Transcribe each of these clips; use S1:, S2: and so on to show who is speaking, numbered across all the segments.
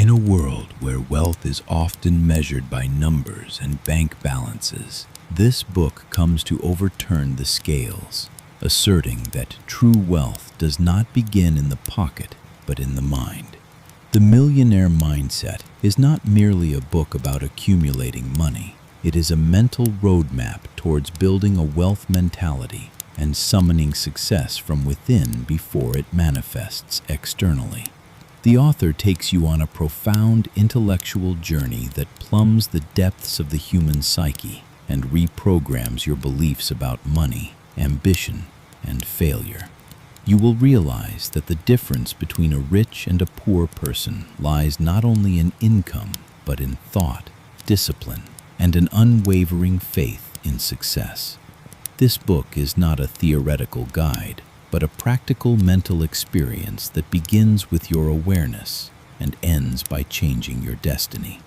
S1: In a world where wealth is often measured by numbers and bank balances, this book comes to overturn the scales, asserting that true wealth does not begin in the pocket, but in the mind. The Millionaire Mindset is not merely a book about accumulating money. It is a mental roadmap towards building a wealth mentality and summoning success from within before it manifests externally. The author takes you on a profound intellectual journey that plumbs the depths of the human psyche and reprograms your beliefs about money, ambition, and failure. You will realize that the difference between a rich and a poor person lies not only in income, but in thought, discipline, and an unwavering faith in success. This book is not a theoretical guide, but a practical mental experience that begins with your awareness and ends by changing your destiny.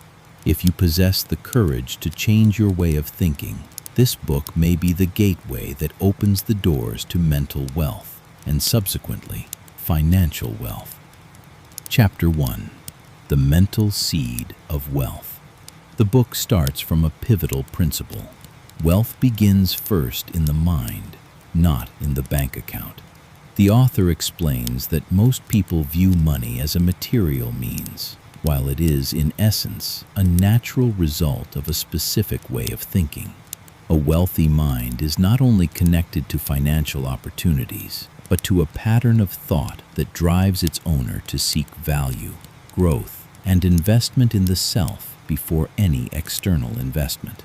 S1: If you possess the courage to change your way of thinking, this book may be the gateway that opens the doors to mental wealth and subsequently financial wealth. Chapter 1: The Mental Seed of Wealth. The book starts from a pivotal principle. Wealth begins first in the mind, not in the bank account. The author explains that most people view money as a material means, while it is, in essence, a natural result of a specific way of thinking. A wealthy mind is not only connected to financial opportunities, but to a pattern of thought that drives its owner to seek value, growth, and investment in the self before any external investment.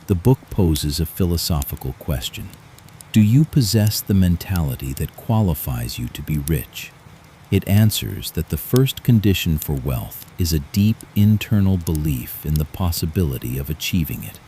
S1: The book poses a philosophical question. Do you possess the mentality that qualifies you to be rich? It answers that the first condition for wealth is a deep internal belief in the possibility of achieving it.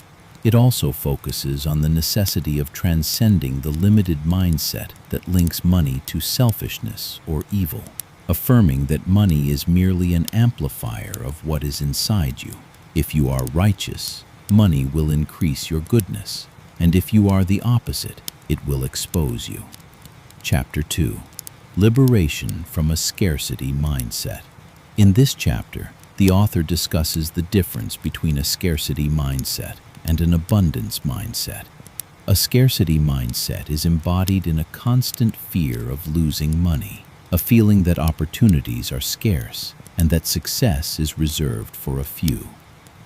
S1: It also focuses on the necessity of transcending the limited mindset that links money to selfishness or evil, affirming that money is merely an amplifier of what is inside you. If you are righteous, money will increase your goodness, and if you are the opposite, it will expose you. Chapter 2: Liberation from a Scarcity Mindset. In this chapter, the author discusses the difference between a scarcity mindset and an abundance mindset. A scarcity mindset is embodied in a constant fear of losing money, a feeling that opportunities are scarce and that success is reserved for a few.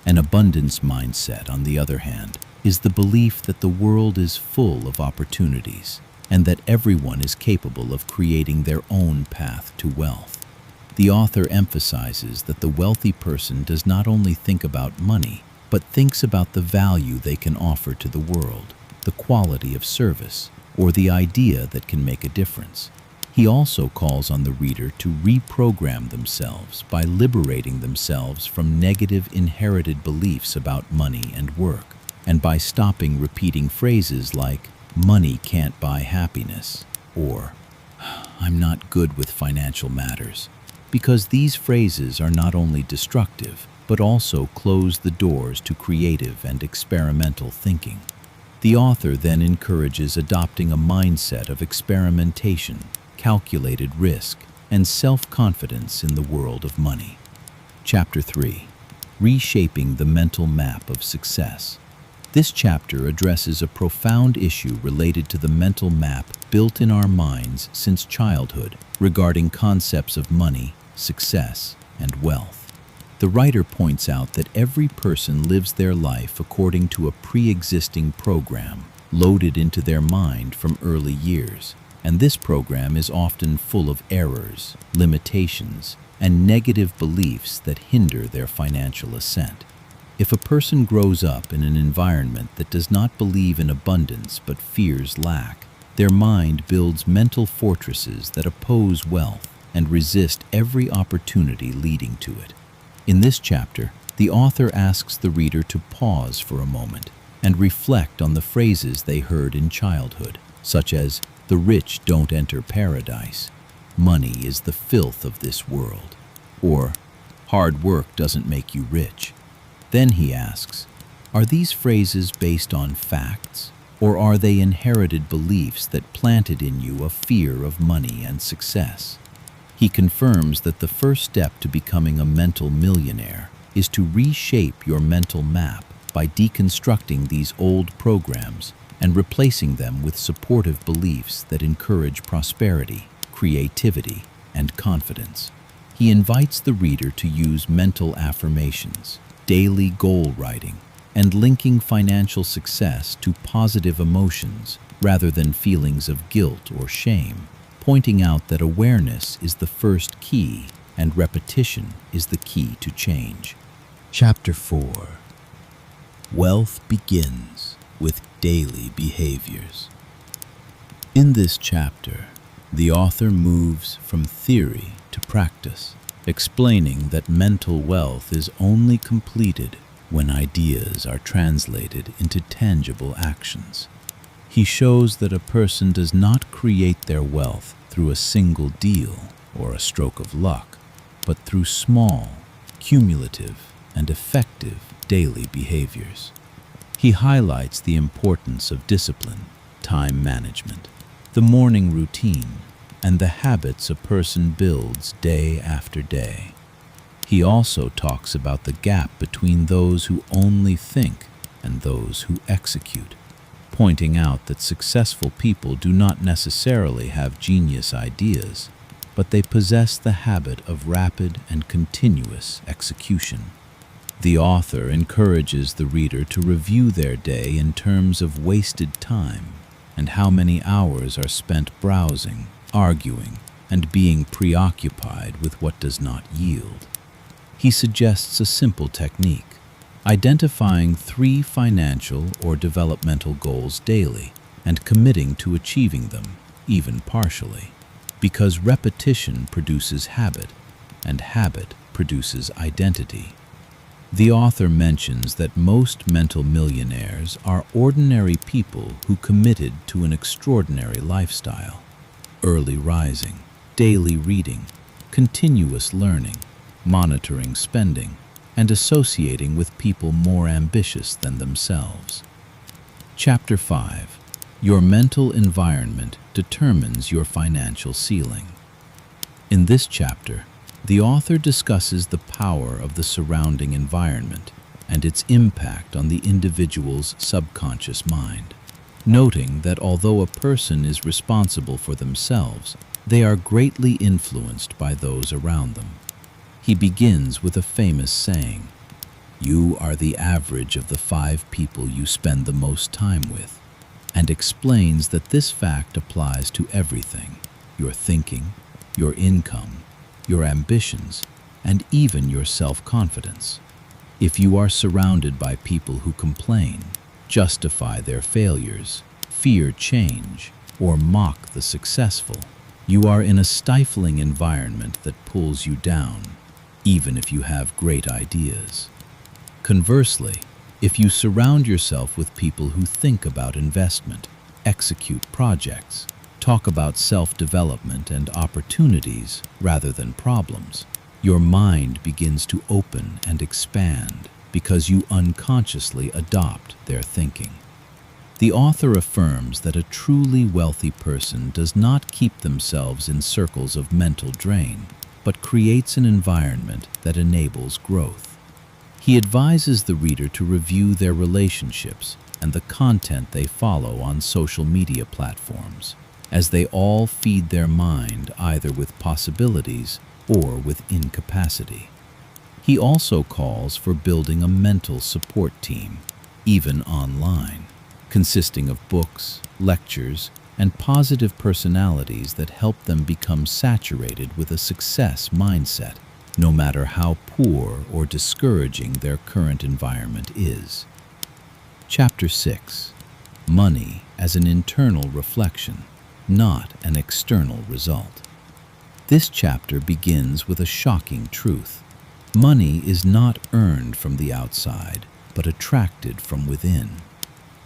S1: An abundance mindset, on the other hand, is the belief that the world is full of opportunities and that everyone is capable of creating their own path to wealth. The author emphasizes that the wealthy person does not only think about money, but thinks about the value they can offer to the world, the quality of service, or the idea that can make a difference. He also calls on the reader to reprogram themselves by liberating themselves from negative inherited beliefs about money and work, and by stopping repeating phrases like, "Money can't buy happiness," or "I'm not good with financial matters," because these phrases are not only destructive, but also close the doors to creative and experimental thinking. The author then encourages adopting a mindset of experimentation, calculated risk, and self-confidence in the world of money. Chapter 3: Reshaping the Mental Map of Success. This chapter addresses a profound issue related to the mental map built in our minds since childhood regarding concepts of money, success, and wealth. The writer points out that every person lives their life according to a pre-existing program loaded into their mind from early years, and this program is often full of errors, limitations, and negative beliefs that hinder their financial ascent. If a person grows up in an environment that does not believe in abundance but fears lack, their mind builds mental fortresses that oppose wealth and resist every opportunity leading to it. In this chapter, the author asks the reader to pause for a moment and reflect on the phrases they heard in childhood, such as, "The rich don't enter paradise," "Money is the filth of this world," or "Hard work doesn't make you rich." Then he asks, are these phrases based on facts, or are they inherited beliefs that planted in you a fear of money and success? He confirms that the first step to becoming a mental millionaire is to reshape your mental map by deconstructing these old programs and replacing them with supportive beliefs that encourage prosperity, creativity, and confidence. He invites the reader to use mental affirmations, daily goal writing, and linking financial success to positive emotions rather than feelings of guilt or shame, pointing out that awareness is the first key and repetition is the key to change. Chapter 4. Wealth begins with daily behaviors. In this chapter, the author moves from theory to practice, explaining that mental wealth is only completed when ideas are translated into tangible actions. He shows that a person does not create their wealth through a single deal or a stroke of luck, but through small, cumulative, and effective daily behaviors. He highlights the importance of discipline, time management, the morning routine, and the habits a person builds day after day. He also talks about the gap between those who only think and those who execute, pointing out that successful people do not necessarily have genius ideas, but they possess the habit of rapid and continuous execution. The author encourages the reader to review their day in terms of wasted time and how many hours are spent browsing, arguing, and being preoccupied with what does not yield. He suggests a simple technique, identifying 3 financial or developmental goals daily and committing to achieving them, even partially, because repetition produces habit, and habit produces identity. The author mentions that most mental millionaires are ordinary people who committed to an extraordinary lifestyle: early rising, daily reading, continuous learning, monitoring spending, and associating with people more ambitious than themselves. Chapter 5. Your mental environment determines your financial ceiling. In this chapter, the author discusses the power of the surrounding environment and its impact on the individual's subconscious mind, noting that although a person is responsible for themselves, they are greatly influenced by those around them. He begins with a famous saying, "You are the average of the 5 people you spend the most time with," and explains that this fact applies to everything: your thinking, your income, your ambitions, and even your self-confidence. If you are surrounded by people who complain, justify their failures, fear change, or mock the successful, you are in a stifling environment that pulls you down, even if you have great ideas. Conversely, if you surround yourself with people who think about investment, execute projects, talk about self-development and opportunities rather than problems, your mind begins to open and expand because you unconsciously adopt their thinking. The author affirms that a truly wealthy person does not keep themselves in circles of mental drain, but creates an environment that enables growth. He advises the reader to review their relationships and the content they follow on social media platforms, as they all feed their mind either with possibilities or with incapacity. He also calls for building a mental support team, even online, consisting of books, lectures, and positive personalities that help them become saturated with a success mindset, no matter how poor or discouraging their current environment is. Chapter 6. Money as an internal reflection, not an external result. This chapter begins with a shocking truth. Money is not earned from the outside, but attracted from within.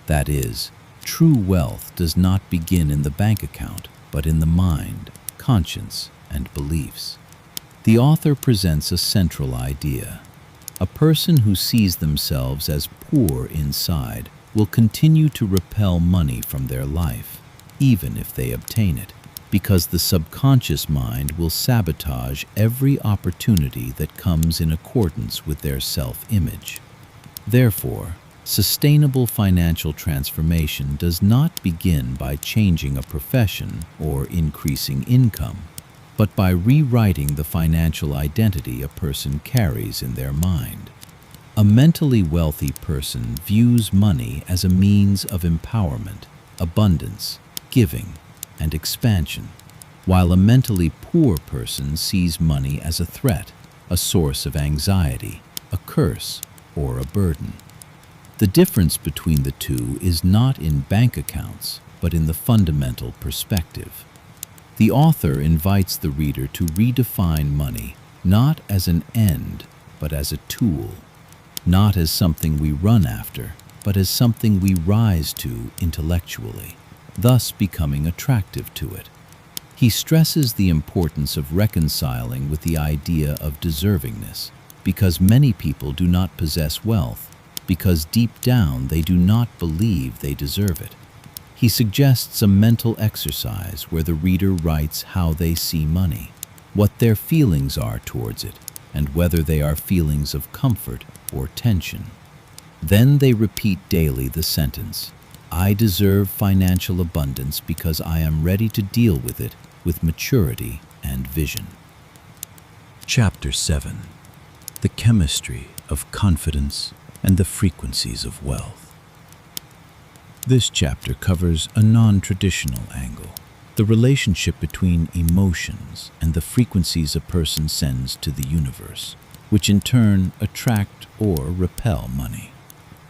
S1: That is, true wealth does not begin in the bank account, but in the mind, conscience, and beliefs. The author presents a central idea. A person who sees themselves as poor inside will continue to repel money from their life, even if they obtain it, because the subconscious mind will sabotage every opportunity that comes in accordance with their self-image. Therefore, sustainable financial transformation does not begin by changing a profession or increasing income, but by rewriting the financial identity a person carries in their mind. A mentally wealthy person views money as a means of empowerment, abundance, giving, and expansion, while a mentally poor person sees money as a threat, a source of anxiety, a curse, or a burden. The difference between the two is not in bank accounts, but in the fundamental perspective. The author invites the reader to redefine money not as an end, but as a tool, not as something we run after, but as something we rise to intellectually, thus becoming attractive to it. He stresses the importance of reconciling with the idea of deservingness, because many people do not possess wealth, because deep down they do not believe they deserve it. He suggests a mental exercise where the reader writes how they see money, what their feelings are towards it, and whether they are feelings of comfort or tension. Then they repeat daily the sentence, "I deserve financial abundance because I am ready to deal with it with maturity and vision." Chapter 7. The Chemistry of Confidence and the Frequencies of Wealth. This chapter covers a non-traditional angle, the relationship between emotions and the frequencies a person sends to the universe, which in turn attract or repel money.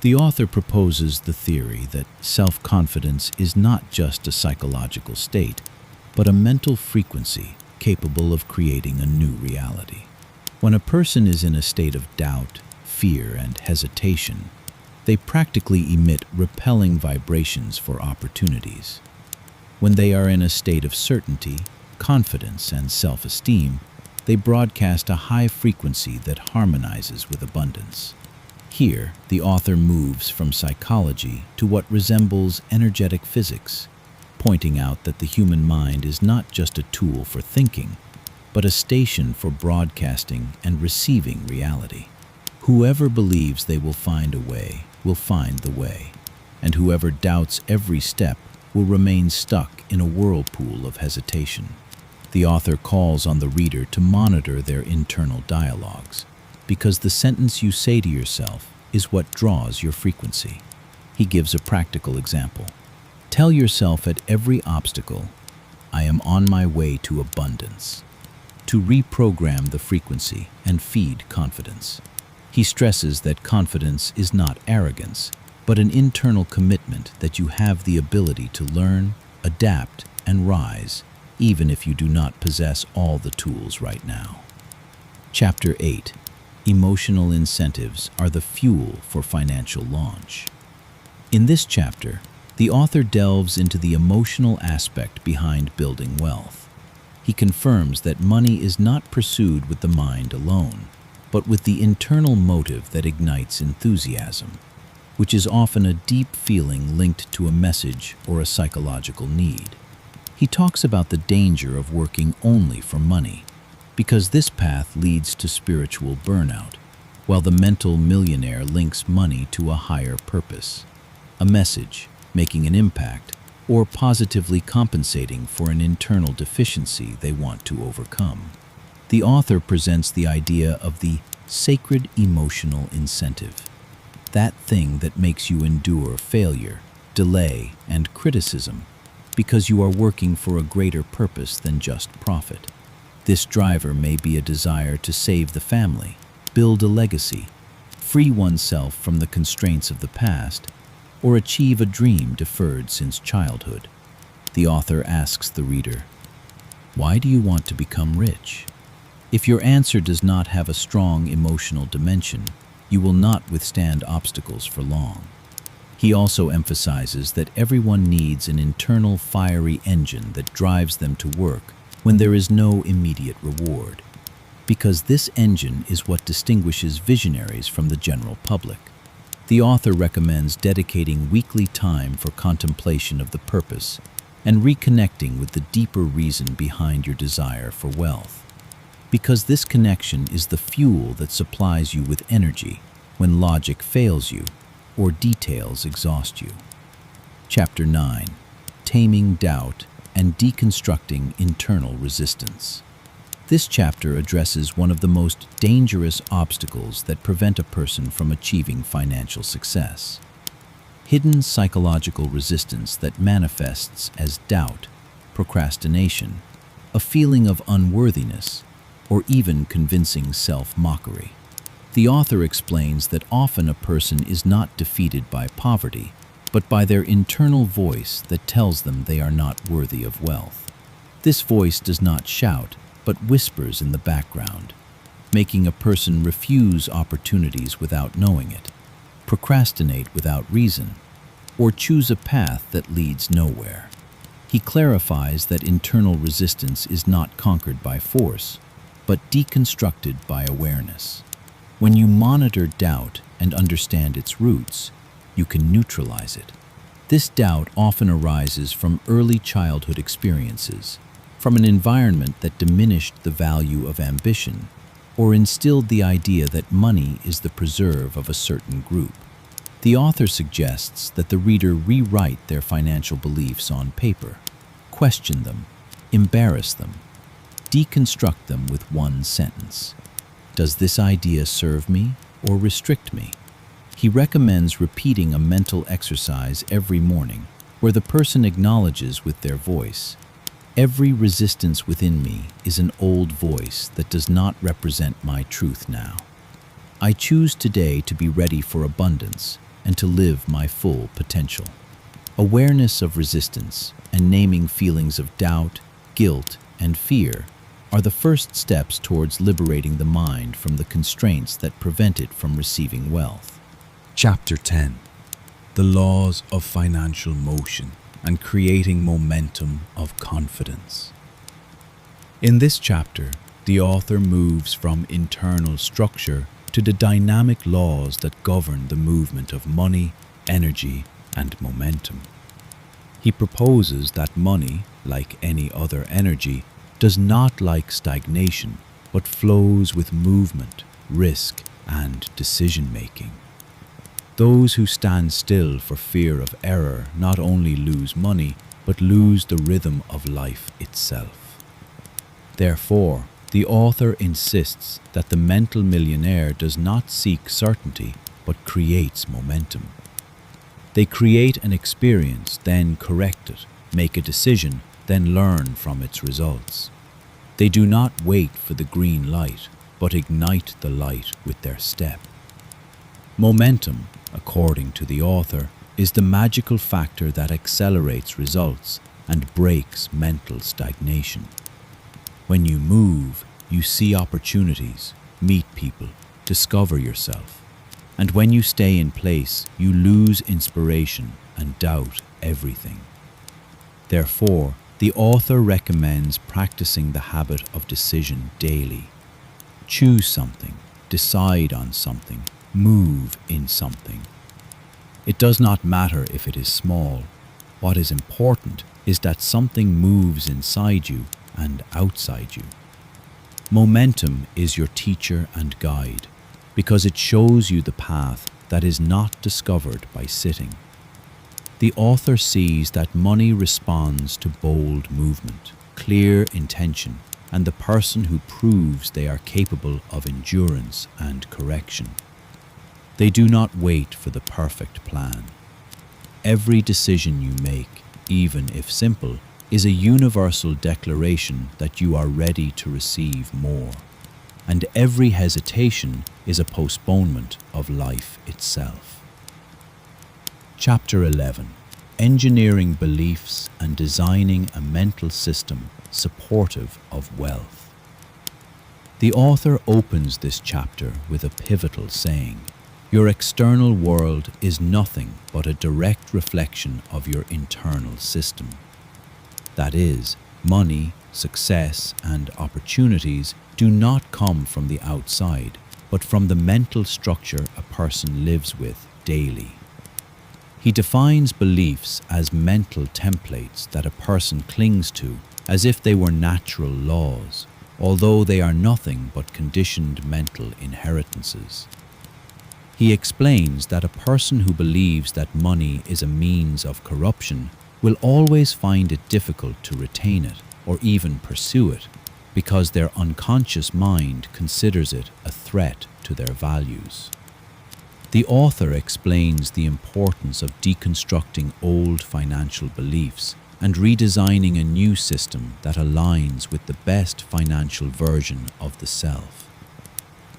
S1: The author proposes the theory that self-confidence is not just a psychological state, but a mental frequency capable of creating a new reality. When a person is in a state of doubt, fear, and hesitation, they practically emit repelling vibrations for opportunities. When they are in a state of certainty, confidence, and self-esteem, they broadcast a high frequency that harmonizes with abundance. Here, the author moves from psychology to what resembles energetic physics, pointing out that the human mind is not just a tool for thinking, but a station for broadcasting and receiving reality. Whoever believes they will find a way will find the way, and whoever doubts every step will remain stuck in a whirlpool of hesitation. The author calls on the reader to monitor their internal dialogues, because the sentence you say to yourself is what draws your frequency. He gives a practical example. Tell yourself at every obstacle, "I am on my way to abundance," to reprogram the frequency and feed confidence. He stresses that confidence is not arrogance, but an internal commitment that you have the ability to learn, adapt, and rise, even if you do not possess all the tools right now. Chapter 8. Emotional incentives are the fuel for financial launch. In this chapter, the author delves into the emotional aspect behind building wealth. He confirms that money is not pursued with the mind alone, but with the internal motive that ignites enthusiasm, which is often a deep feeling linked to a message or a psychological need. He talks about the danger of working only for money, because this path leads to spiritual burnout, while the Mental Millionaire links money to a higher purpose, a message, making an impact, or positively compensating for an internal deficiency they want to overcome. The author presents the idea of the sacred emotional incentive, that thing that makes you endure failure, delay, and criticism because you are working for a greater purpose than just profit. This driver may be a desire to save the family, build a legacy, free oneself from the constraints of the past, or achieve a dream deferred since childhood. The author asks the reader, "Why do you want to become rich?" If your answer does not have a strong emotional dimension, you will not withstand obstacles for long. He also emphasizes that everyone needs an internal fiery engine that drives them to work when there is no immediate reward, because this engine is what distinguishes visionaries from the general public. The author recommends dedicating weekly time for contemplation of the purpose, and reconnecting with the deeper reason behind your desire for wealth. Because this connection is the fuel that supplies you with energy when logic fails you or details exhaust you. Chapter 9. Taming Doubt and Deconstructing Internal Resistance. This chapter addresses one of the most dangerous obstacles that prevent a person from achieving financial success: hidden psychological resistance that manifests as doubt, procrastination, a feeling of unworthiness, or even convincing self-mockery. The author explains that often a person is not defeated by poverty, but by their internal voice that tells them they are not worthy of wealth. This voice does not shout, but whispers in the background, making a person refuse opportunities without knowing it, procrastinate without reason, or choose a path that leads nowhere. He clarifies that internal resistance is not conquered by force, but deconstructed by awareness. When you monitor doubt and understand its roots, you can neutralize it. This doubt often arises from early childhood experiences, from an environment that diminished the value of ambition or instilled the idea that money is the preserve of a certain group. The author suggests that the reader rewrite their financial beliefs on paper, question them, embarrass them, deconstruct them with one sentence. Does this idea serve me or restrict me? He recommends repeating a mental exercise every morning where the person acknowledges with their voice, "Every resistance within me is an old voice that does not represent my truth now. I choose today to be ready for abundance and to live my full potential." Awareness of resistance and naming feelings of doubt, guilt, and fear are the first steps towards liberating the mind from the constraints that prevent it from receiving wealth. Chapter 10. The Laws of Financial Motion and Creating Momentum of Confidence. In this chapter, the author moves from internal structure to the dynamic laws that govern the movement of money, energy, and momentum. He proposes that money, like any other energy, does not like stagnation, but flows with movement, risk, and decision-making. Those who stand still for fear of error not only lose money, but lose the rhythm of life itself. Therefore, the author insists that the mental millionaire does not seek certainty, but creates momentum. They create an experience, then correct it, make a decision, then learn from its results. They do not wait for the green light, but ignite the light with their step. Momentum, according to the author, is the magical factor that accelerates results and breaks mental stagnation. When you move, you see opportunities, meet people, discover yourself. And when you stay in place, you lose inspiration and doubt everything. Therefore, the author recommends practicing the habit of decision daily. Choose something, decide on something, move in something. It does not matter if it is small. What is important is that something moves inside you and outside you. Momentum is your teacher and guide because it shows you the path that is not discovered by sitting. The author sees that money responds to bold movement, clear intention, and the person who proves they are capable of endurance and correction. They do not wait for the perfect plan. Every decision you make, even if simple, is a universal declaration that you are ready to receive more. And every hesitation is a postponement of life itself. Chapter 11. Engineering Beliefs and Designing a Mental System Supportive of Wealth. The author opens this chapter with a pivotal saying: "Your external world is nothing but a direct reflection of your internal system." That is, money, success, and opportunities do not come from the outside, but from the mental structure a person lives with daily. He defines beliefs as mental templates that a person clings to as if they were natural laws, although they are nothing but conditioned mental inheritances. He explains that a person who believes that money is a means of corruption will always find it difficult to retain it or even pursue it, because their unconscious mind considers it a threat to their values. The author explains the importance of deconstructing old financial beliefs and redesigning a new system that aligns with the best financial version of the self.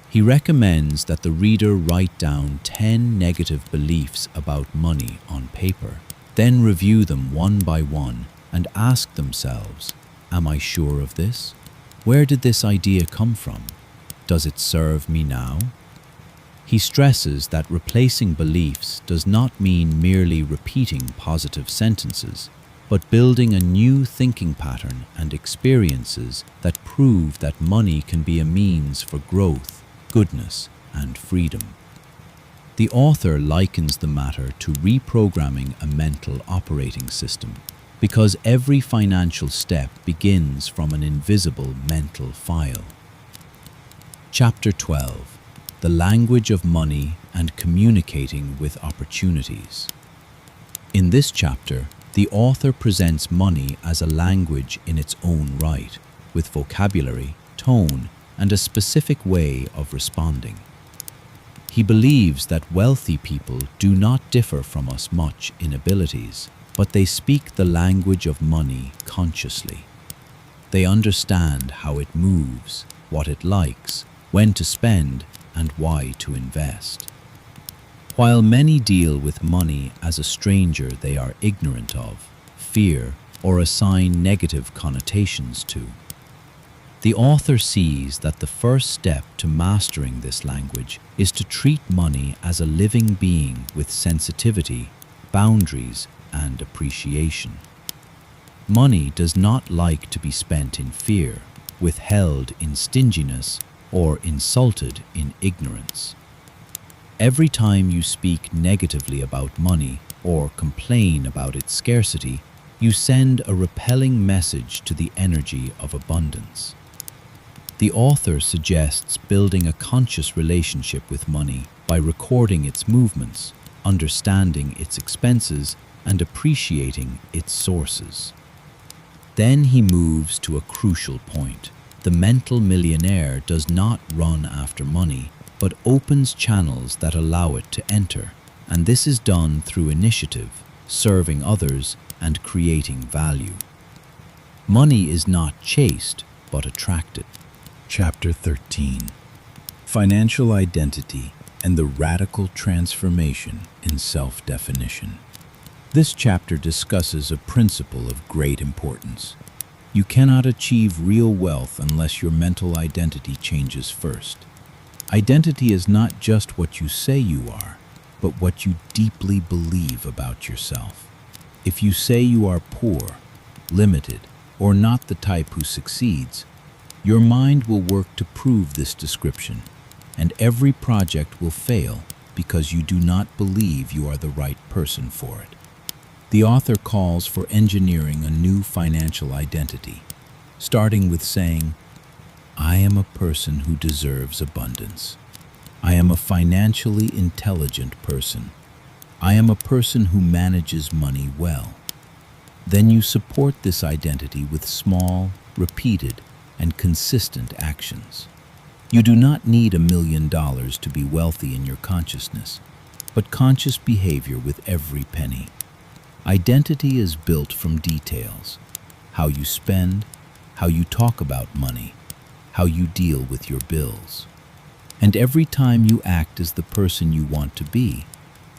S1: He recommends that the reader write down 10 negative beliefs about money on paper, then review them one by one and ask themselves, "Am I sure of this? Where did this idea come from? Does it serve me now?" He stresses that replacing beliefs does not mean merely repeating positive sentences, but building a new thinking pattern and experiences that prove that money can be a means for growth, goodness, and freedom. The author likens the matter to reprogramming a mental operating system, because every financial step begins from an invisible mental file. Chapter 12. The language of money and communicating with opportunities. In this chapter, the author presents money as a language in its own right, with vocabulary, tone, and a specific way of responding. He believes that wealthy people do not differ from us much in abilities, but they speak the language of money consciously. They understand how it moves, what it likes, when to spend, and why to invest. While many deal with money as a stranger they are ignorant of, fear, or assign negative connotations to, the author sees that the first step to mastering this language is to treat money as a living being with sensitivity, boundaries, and appreciation. Money does not like to be spent in fear, withheld in stinginess, or insulted in ignorance. Every time you speak negatively about money or complain about its scarcity, you send a repelling message to the energy of abundance. The author suggests building a conscious relationship with money by recording its movements, understanding its expenses, and appreciating its sources. Then he moves to a crucial point. The mental millionaire does not run after money, but opens channels that allow it to enter, and this is done through initiative, serving others, and creating value. Money is not chased, but attracted. Chapter 13. Financial Identity and the Radical Transformation in Self-Definition. This chapter discusses a principle of great importance. You cannot achieve real wealth unless your mental identity changes first. Identity is not just what you say you are, but what you deeply believe about yourself. If you say you are poor, limited, or not the type who succeeds, your mind will work to prove this description, and every project will fail because you do not believe you are the right person for it. The author calls for engineering a new financial identity, starting with saying, "I am a person who deserves abundance. I am a financially intelligent person. I am a person who manages money well." Then you support this identity with small, repeated, and consistent actions. You do not need $1 million to be wealthy in your consciousness, but conscious behavior with every penny. Identity is built from details: how you spend, how you talk about money, how you deal with your bills. And every time you act as the person you want to be,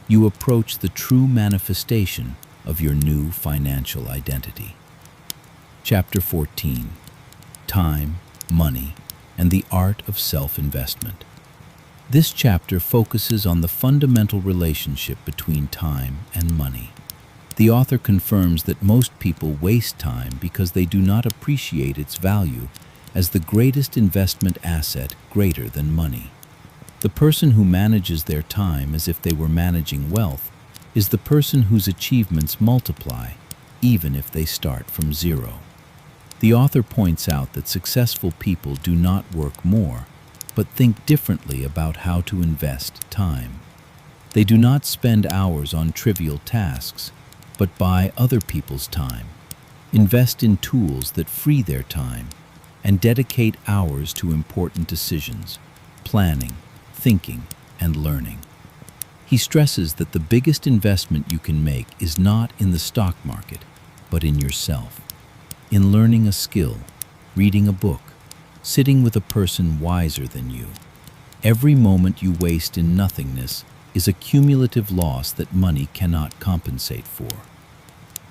S1: you approach the true manifestation of your new financial identity. Chapter 14. Time, Money, and the Art of Self-Investment. This chapter focuses on the fundamental relationship between time and money. The author confirms that most people waste time because they do not appreciate its value as the greatest investment asset greater than money. The person who manages their time as if they were managing wealth is the person whose achievements multiply, even if they start from zero. The author points out that successful people do not work more, but think differently about how to invest time. They do not spend hours on trivial tasks, but buy other people's time, invest in tools that free their time, and dedicate hours to important decisions, planning, thinking, and learning. He stresses that the biggest investment you can make is not in the stock market, but in yourself. In learning a skill, reading a book, sitting with a person wiser than you. Every moment you waste in nothingness is a cumulative loss that money cannot compensate for.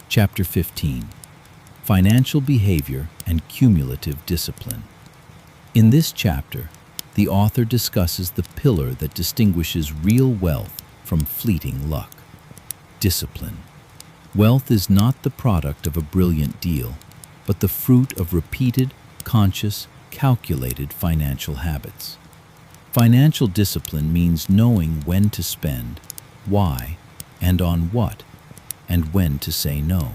S1: Chapter 15. Financial Behavior and Cumulative Discipline. In this chapter, the author discusses the pillar that distinguishes real wealth from fleeting luck: discipline. Wealth is not the product of a brilliant deal, but the fruit of repeated, conscious, calculated financial habits. Financial discipline means knowing when to spend, why, and on what, and when to say no.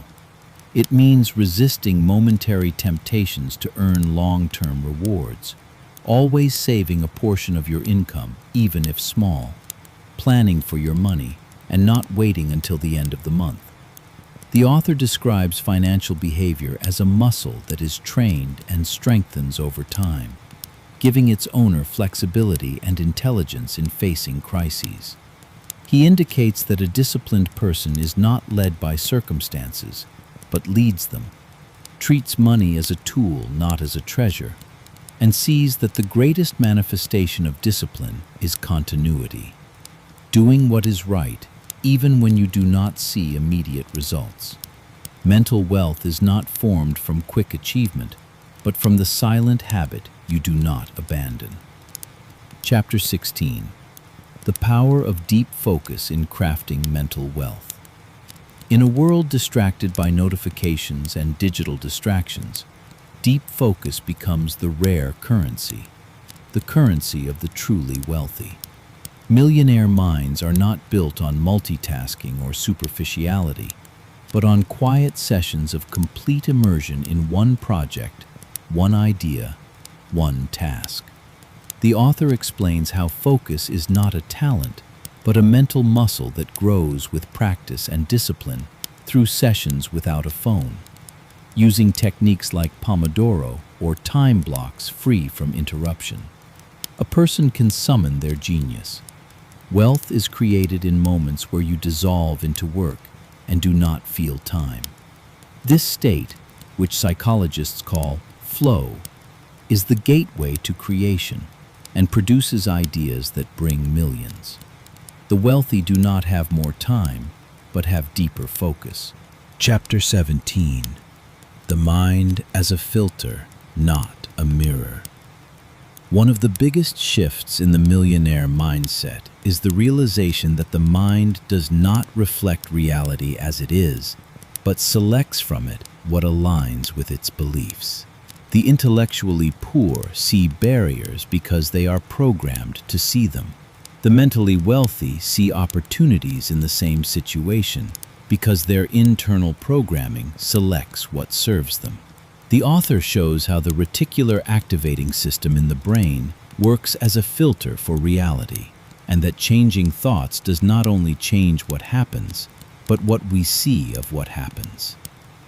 S1: It means resisting momentary temptations to earn long-term rewards, always saving a portion of your income, even if small, planning for your money, and not waiting until the end of the month. The author describes financial behavior as a muscle that is trained and strengthens over time, giving its owner flexibility and intelligence in facing crises. He indicates that a disciplined person is not led by circumstances, but leads them, treats money as a tool, not as a treasure, and sees that the greatest manifestation of discipline is continuity, doing what is right even when you do not see immediate results. Mental wealth is not formed from quick achievement, but from the silent habit you do not abandon. Chapter 16. The Power of Deep Focus in Crafting Mental Wealth. In a world distracted by notifications and digital distractions, deep focus becomes the rare currency, the currency of the truly wealthy. Millionaire minds are not built on multitasking or superficiality, but on quiet sessions of complete immersion in one project, one idea, one task. The author explains how focus is not a talent, but a mental muscle that grows with practice and discipline through sessions without a phone, using techniques like Pomodoro or time blocks free from interruption. A person can summon their genius. Wealth is created in moments where you dissolve into work and do not feel time. This state, which psychologists call flow, is the gateway to creation and produces ideas that bring millions. The wealthy do not have more time, but have deeper focus. Chapter 17. The Mind as a Filter, Not a Mirror. One of the biggest shifts in the millionaire mindset is the realization that the mind does not reflect reality as it is, but selects from it what aligns with its beliefs. The intellectually poor see barriers because they are programmed to see them. The mentally wealthy see opportunities in the same situation because their internal programming selects what serves them. The author shows how the reticular activating system in the brain works as a filter for reality, and that changing thoughts does not only change what happens, but what we see of what happens.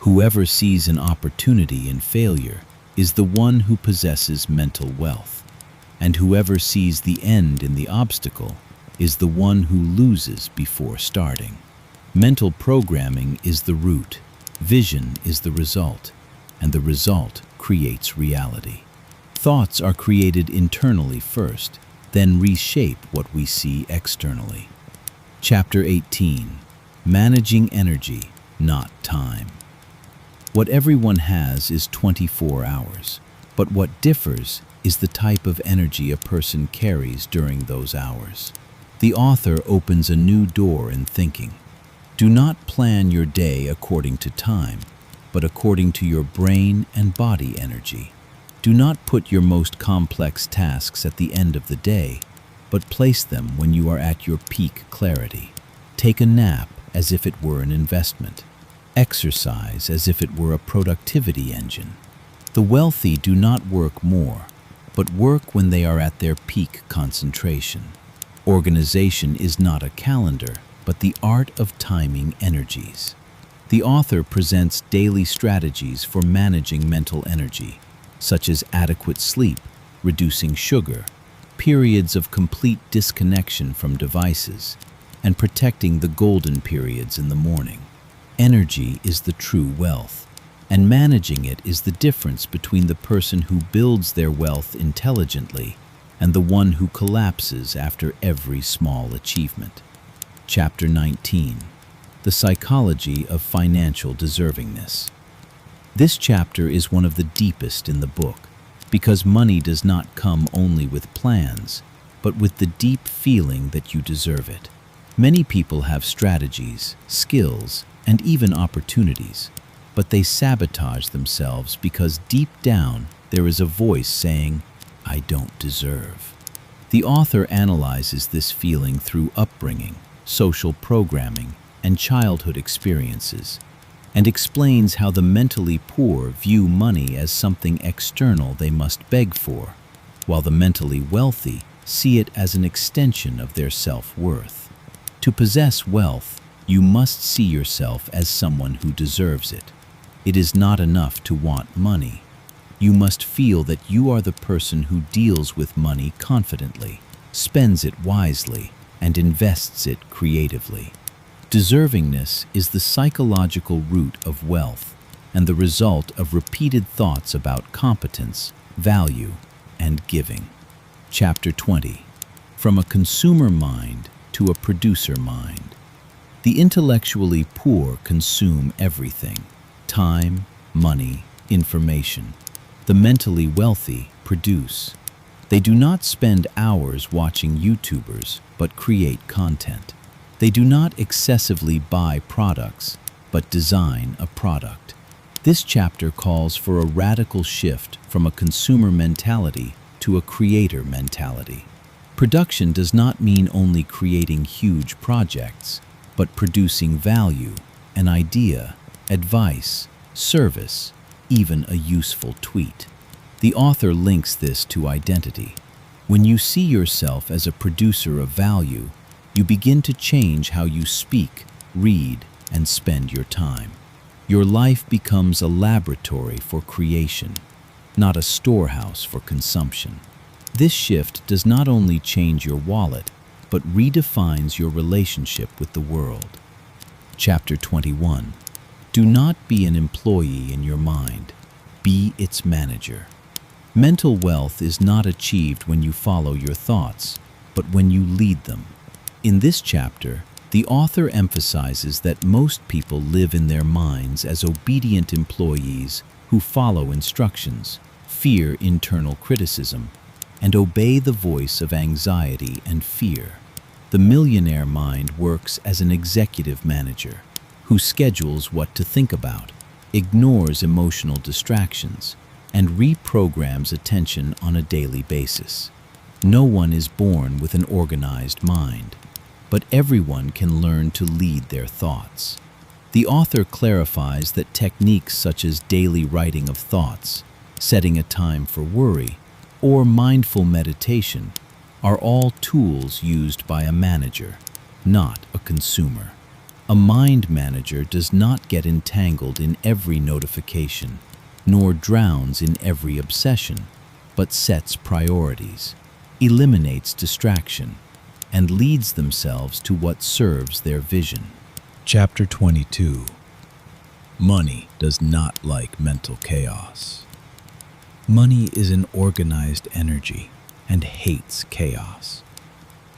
S1: Whoever sees an opportunity in failure is the one who possesses mental wealth, and whoever sees the end in the obstacle is the one who loses before starting. Mental programming is the root, vision is the result, and the result creates reality. Thoughts are created internally first, then reshape what we see externally. Chapter 18. Managing Energy, Not Time. What everyone has is 24 hours, but what differs is the type of energy a person carries during those hours. The author opens a new door in thinking. Do not plan your day according to time, but according to your brain and body energy. Do not put your most complex tasks at the end of the day, but place them when you are at your peak clarity. Take a nap as if it were an investment, exercise as if it were a productivity engine. The wealthy do not work more, but work when they are at their peak concentration. Organization is not a calendar, but the art of timing energies. The author presents daily strategies for managing mental energy, such as adequate sleep, reducing sugar, periods of complete disconnection from devices, and protecting the golden periods in the morning. Energy is the true wealth, and managing it is the difference between the person who builds their wealth intelligently and the one who collapses after every small achievement. Chapter 19. The Psychology of Financial Deservingness. This chapter is one of the deepest in the book, because money does not come only with plans, but with the deep feeling that you deserve it. Many people have strategies, skills, and even opportunities, but they sabotage themselves because deep down there is a voice saying, "I don't deserve." The author analyzes this feeling through upbringing, social programming, and childhood experiences, and explains how the mentally poor view money as something external they must beg for, while the mentally wealthy see it as an extension of their self-worth. To possess wealth, you must see yourself as someone who deserves it. It is not enough to want money. You must feel that you are the person who deals with money confidently, spends it wisely, and invests it creatively. Deservingness is the psychological root of wealth and the result of repeated thoughts about competence, value, and giving. Chapter 20. From a consumer mind to a producer mind. The intellectually poor consume everything: time, money, information. The mentally wealthy produce. They do not spend hours watching YouTubers, but create content. They do not excessively buy products, but design a product. This chapter calls for a radical shift from a consumer mentality to a creator mentality. Production does not mean only creating huge projects, but producing value, an idea, advice, service, even a useful tweet. The author links this to identity. When you see yourself as a producer of value, you begin to change how you speak, read, and spend your time. Your life becomes a laboratory for creation, not a storehouse for consumption. This shift does not only change your wallet, but redefines your relationship with the world. Chapter 21. Do not be an employee in your mind. Be its manager. Mental wealth is not achieved when you follow your thoughts, but when you lead them. In this chapter, the author emphasizes that most people live in their minds as obedient employees who follow instructions, fear internal criticism, and obey the voice of anxiety and fear. The millionaire mind works as an executive manager who schedules what to think about, ignores emotional distractions, and reprograms attention on a daily basis. No one is born with an organized mind, but everyone can learn to lead their thoughts. The author clarifies that techniques such as daily writing of thoughts, setting a time for worry, or mindful meditation are all tools used by a manager, not a consumer. A mind manager does not get entangled in every notification, nor drowns in every obsession, but sets priorities, eliminates distraction, and leads themselves to what serves their vision. Chapter 22. Money does not like mental chaos. Money is an organized energy and hates chaos.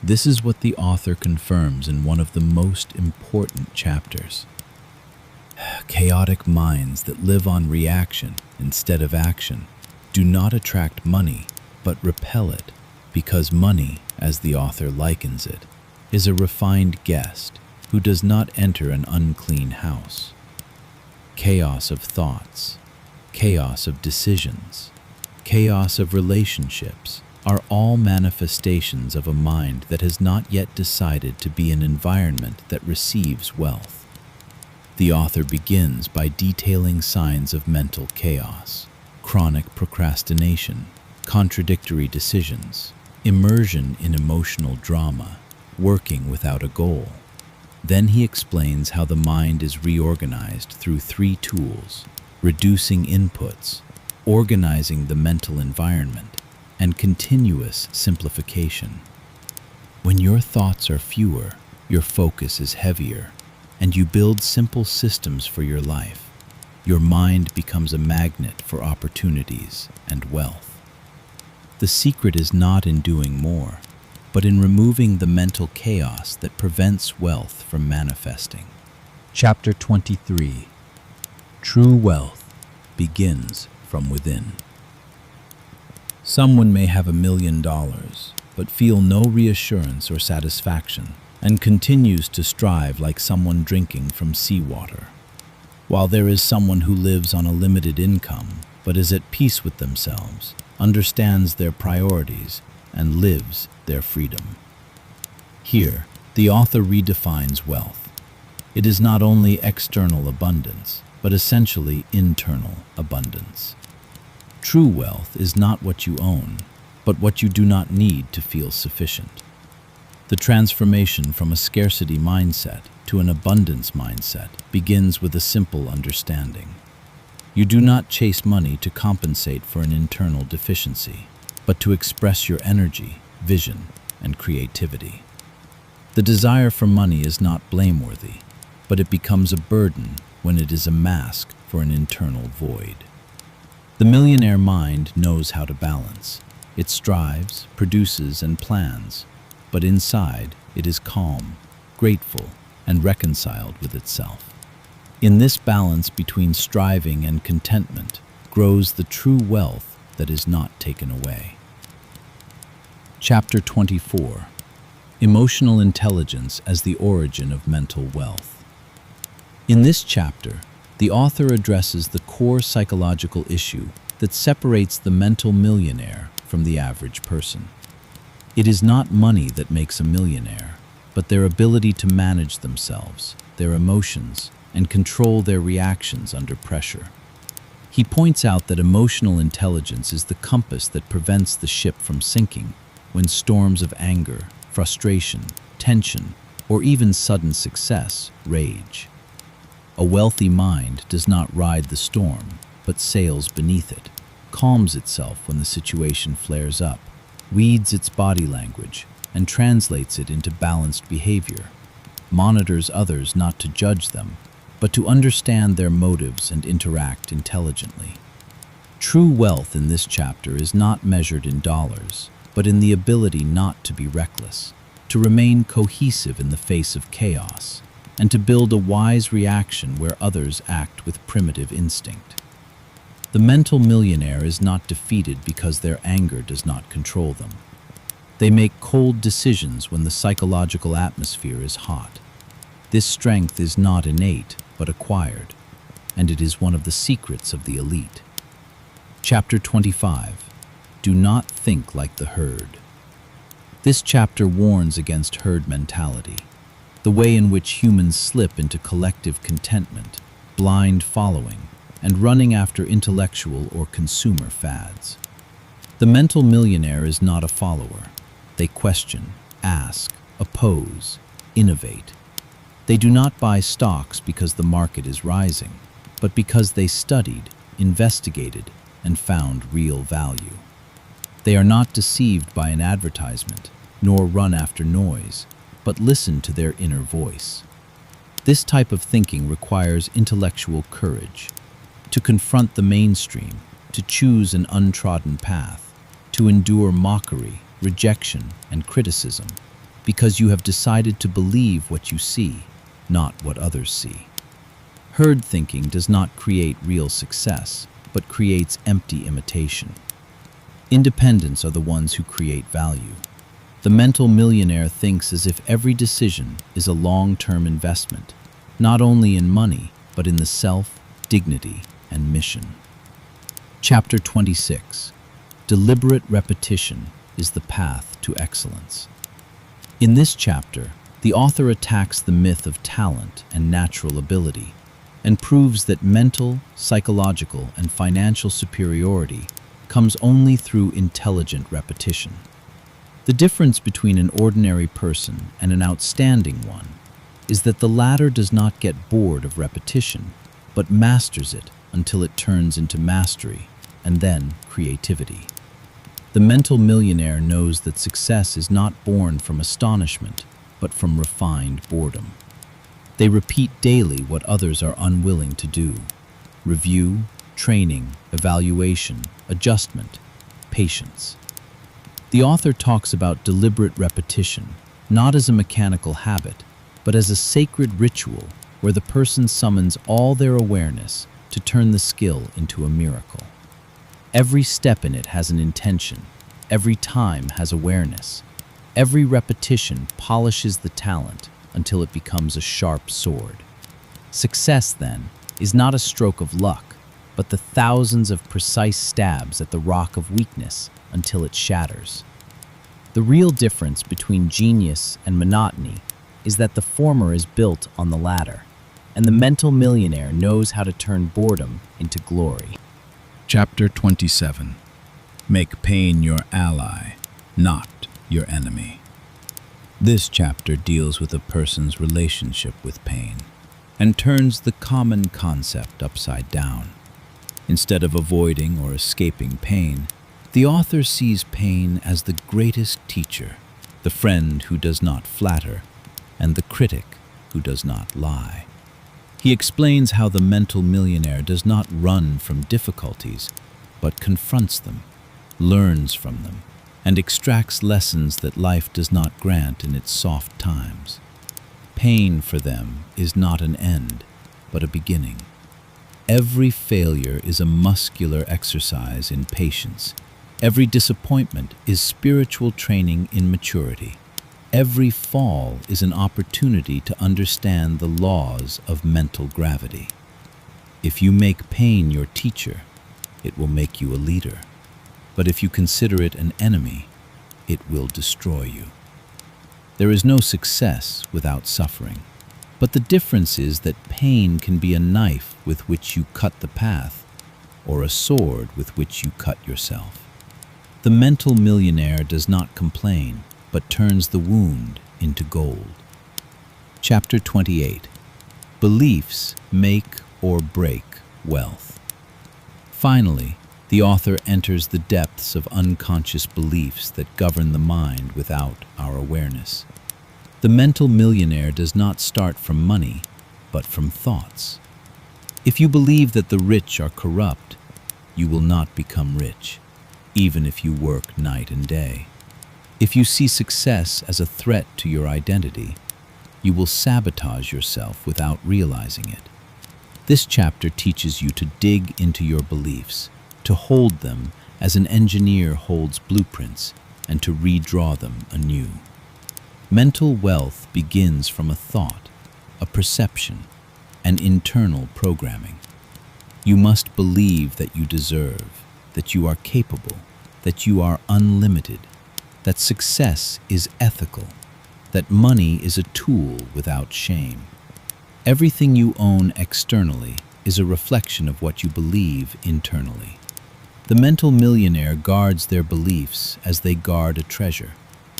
S1: This is what the author confirms in one of the most important chapters. Chaotic minds that live on reaction instead of action do not attract money, but repel it, because money, as the author likens it, is a refined guest who does not enter an unclean house. Chaos of thoughts, chaos of decisions, chaos of relationships, are all manifestations of a mind that has not yet decided to be an environment that receives wealth. The author begins by detailing signs of mental chaos, chronic procrastination, contradictory decisions, immersion in emotional drama, working without a goal. Then he explains how the mind is reorganized through 3 tools: reducing inputs, organizing the mental environment, and continuous simplification. When your thoughts are fewer, your focus is heavier, and you build simple systems for your life, your mind becomes a magnet for opportunities and wealth. The secret is not in doing more, but in removing the mental chaos that prevents wealth from manifesting. Chapter 23. True wealth begins from within. Someone may have $1 million, but feel no reassurance or satisfaction, and continues to strive like someone drinking from seawater. While there is someone who lives on a limited income, but is at peace with themselves, understands their priorities, and lives their freedom. Here, the author redefines wealth. It is not only external abundance, but essentially internal abundance. True wealth is not what you own, but what you do not need to feel sufficient. The transformation from a scarcity mindset to an abundance mindset begins with a simple understanding. You do not chase money to compensate for an internal deficiency, but to express your energy, vision, and creativity. The desire for money is not blameworthy, but it becomes a burden when it is a mask for an internal void. The millionaire mind knows how to balance. It strives, produces, and plans, but inside it is calm, grateful, and reconciled with itself. In this balance between striving and contentment grows the true wealth that is not taken away. Chapter 24. Emotional intelligence as the origin of mental wealth. In this chapter, the author addresses the core psychological issue that separates the mental millionaire from the average person. It is not money that makes a millionaire, but their ability to manage themselves, their emotions, and control their reactions under pressure. He points out that emotional intelligence is the compass that prevents the ship from sinking when storms of anger, frustration, tension, or even sudden success rage. A wealthy mind does not ride the storm, but sails beneath it, calms itself when the situation flares up, reads its body language, and translates it into balanced behavior, monitors others not to judge them, but to understand their motives and interact intelligently. True wealth in this chapter is not measured in dollars, but in the ability not to be reckless, to remain cohesive in the face of chaos, and to build a wise reaction where others act with primitive instinct. The mental millionaire is not defeated because their anger does not control them. They make cold decisions when the psychological atmosphere is hot. This strength is not innate, but acquired, and it is one of the secrets of the elite. Chapter 25. Do not think like the herd. This chapter warns against herd mentality, the way in which humans slip into collective contentment, blind following, and running after intellectual or consumer fads. The mental millionaire is not a follower. They question, ask, oppose, innovate. They do not buy stocks because the market is rising, but because they studied, investigated, and found real value. They are not deceived by an advertisement, nor run after noise, but listen to their inner voice. This type of thinking requires intellectual courage, to confront the mainstream, to choose an untrodden path, to endure mockery, rejection, and criticism, because you have decided to believe what you see, not what others see. Herd thinking does not create real success, but creates empty imitation. Independents are the ones who create value. The mental millionaire thinks as if every decision is a long-term investment, not only in money, but in the self, dignity, and mission. Chapter 26. Deliberate repetition is the path to excellence. In this chapter, the author attacks the myth of talent and natural ability and proves that mental, psychological, and financial superiority comes only through intelligent repetition. The difference between an ordinary person and an outstanding one is that the latter does not get bored of repetition, but masters it until it turns into mastery and then creativity. The mental millionaire knows that success is not born from astonishment, but from refined boredom. They repeat daily what others are unwilling to do: review, training, evaluation, adjustment, patience. The author talks about deliberate repetition, not as a mechanical habit, but as a sacred ritual where the person summons all their awareness to turn the skill into a miracle. Every step in it has an intention, every time has awareness. Every repetition polishes the talent until it becomes a sharp sword. Success, then, is not a stroke of luck, but the thousands of precise stabs at the rock of weakness until it shatters. The real difference between genius and monotony is that the former is built on the latter, and the mental millionaire knows how to turn boredom into glory.
S2: Chapter 27. Make pain your ally, not your enemy.
S1: This chapter deals with a person's relationship with pain and turns the common concept upside down. Instead of avoiding or escaping pain, the author sees pain as the greatest teacher, the friend who does not flatter, and the critic who does not lie. He explains how the mental millionaire does not run from difficulties, but confronts them, learns from them, and extracts lessons that life does not grant in its soft times. Pain for them is not an end, but a beginning. Every failure is a muscular exercise in patience. Every disappointment is spiritual training in maturity. Every fall is an opportunity to understand the laws of mental gravity. If you make pain your teacher, it will make you a leader. But if you consider it an enemy, it will destroy you. There is no success without suffering, but the difference is that pain can be a knife with which you cut the path, or a sword with which you cut yourself. The mental millionaire does not complain, but turns the wound into gold. Chapter 28. Beliefs make or break wealth. Finally, the author enters the depths of unconscious beliefs that govern the mind without our awareness. The mental millionaire does not start from money, but from thoughts. If you believe that the rich are corrupt, you will not become rich, even if you work night and day. If you see success as a threat to your identity, you will sabotage yourself without realizing it. This chapter teaches you to dig into your beliefs, to hold them as an engineer holds blueprints, and to redraw them anew. Mental wealth begins from a thought, a perception, an internal programming. You must believe that you deserve, that you are capable, that you are unlimited, that success is ethical, that money is a tool without shame. Everything you own externally is a reflection of what you believe internally. The mental millionaire guards their beliefs as they guard a treasure,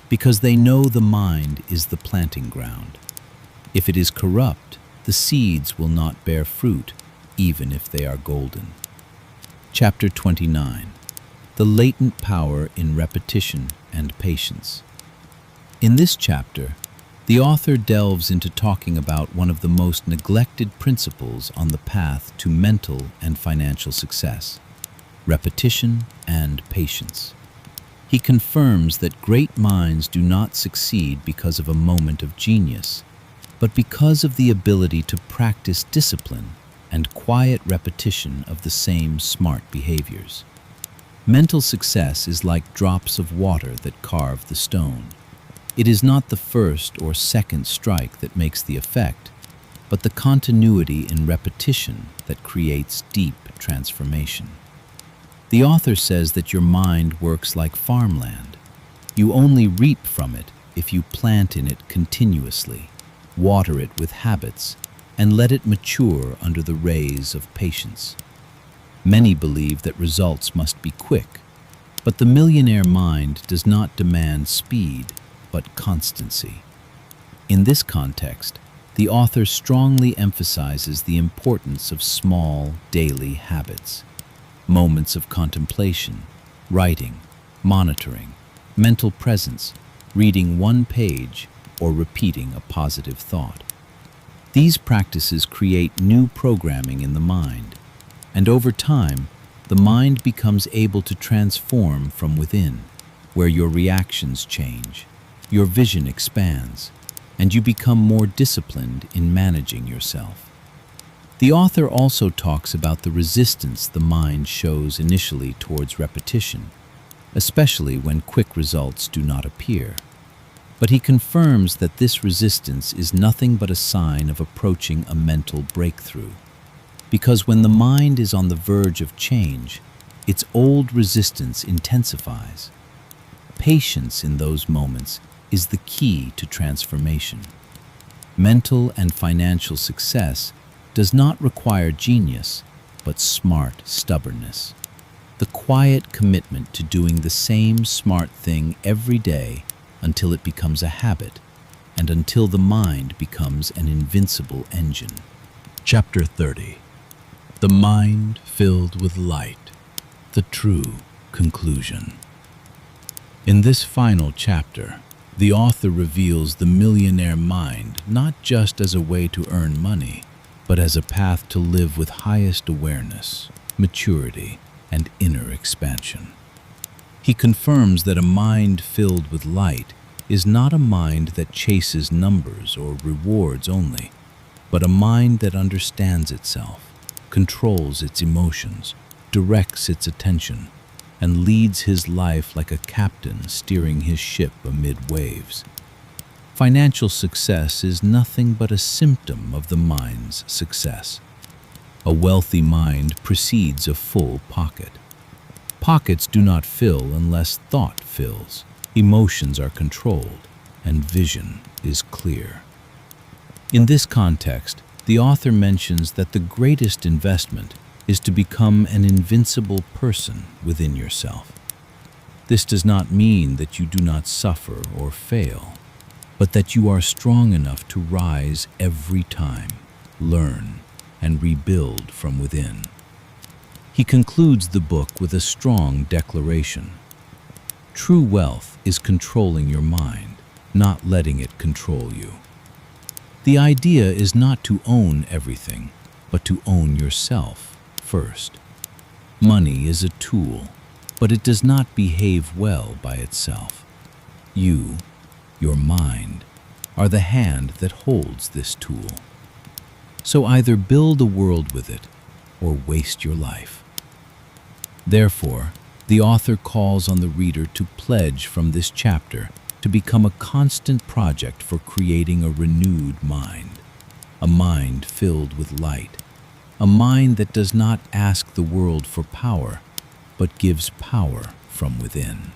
S1: because they know the mind is the planting ground. If it is corrupt, the seeds will not bear fruit, even if they are golden. Chapter 29. The latent power in repetition and patience. In this chapter, the author delves into talking about one of the most neglected principles on the path to mental and financial success: repetition and patience. He confirms that great minds do not succeed because of a moment of genius, but because of the ability to practice discipline and quiet repetition of the same smart behaviors. Mental success is like drops of water that carve the stone. It is not the first or second strike that makes the effect, but the continuity in repetition that creates deep transformation. The author says that your mind works like farmland. You only reap from it if you plant in it continuously, water it with habits, and let it mature under the rays of patience. Many believe that results must be quick, but the millionaire mind does not demand speed, but constancy. In this context, the author strongly emphasizes the importance of small, daily habits, moments of contemplation, writing, monitoring, mental presence, reading one page, or repeating a positive thought. These practices create new programming in the mind, and over time, the mind becomes able to transform from within, where your reactions change, your vision expands, and you become more disciplined in managing yourself. The author also talks about the resistance the mind shows initially towards repetition, especially when quick results do not appear. But he confirms that this resistance is nothing but a sign of approaching a mental breakthrough. Because when the mind is on the verge of change, its old resistance intensifies. Patience in those moments is the key to transformation. Mental and financial success does not require genius, but smart stubbornness. The quiet commitment to doing the same smart thing every day until it becomes a habit, and until the mind becomes an invincible engine.
S2: Chapter 30. The Mind Filled with Light, the True Conclusion. In this final chapter, the author reveals the millionaire mind not just as a way to earn money, but as a path to live with highest awareness, maturity, and inner expansion. He confirms that a mind filled with light is not a mind that chases numbers or rewards only, but a mind that understands itself, controls its emotions, directs its attention, and leads his life like a captain steering his ship amid waves. Financial success is nothing but a symptom of the mind's success. A wealthy mind precedes a full pocket. Pockets do not fill unless thought fills, emotions are controlled, and vision is clear. In this context, the author mentions that the greatest investment is to become an invincible person within yourself. This does not mean that you do not suffer or fail, but that you are strong enough to rise every time, learn, and rebuild from within. He concludes the book with a strong declaration. True wealth is controlling your mind, not letting it control you. The idea is not to own everything, but to own yourself first. Money is a tool, but it does not behave well by itself. You, your mind, are the hand that holds this tool. So either build a world with it or waste your life. Therefore, the author calls on the reader to pledge from this chapter to become a constant project for creating a renewed mind, a mind filled with light, a mind that does not ask the world for power, but gives power from within.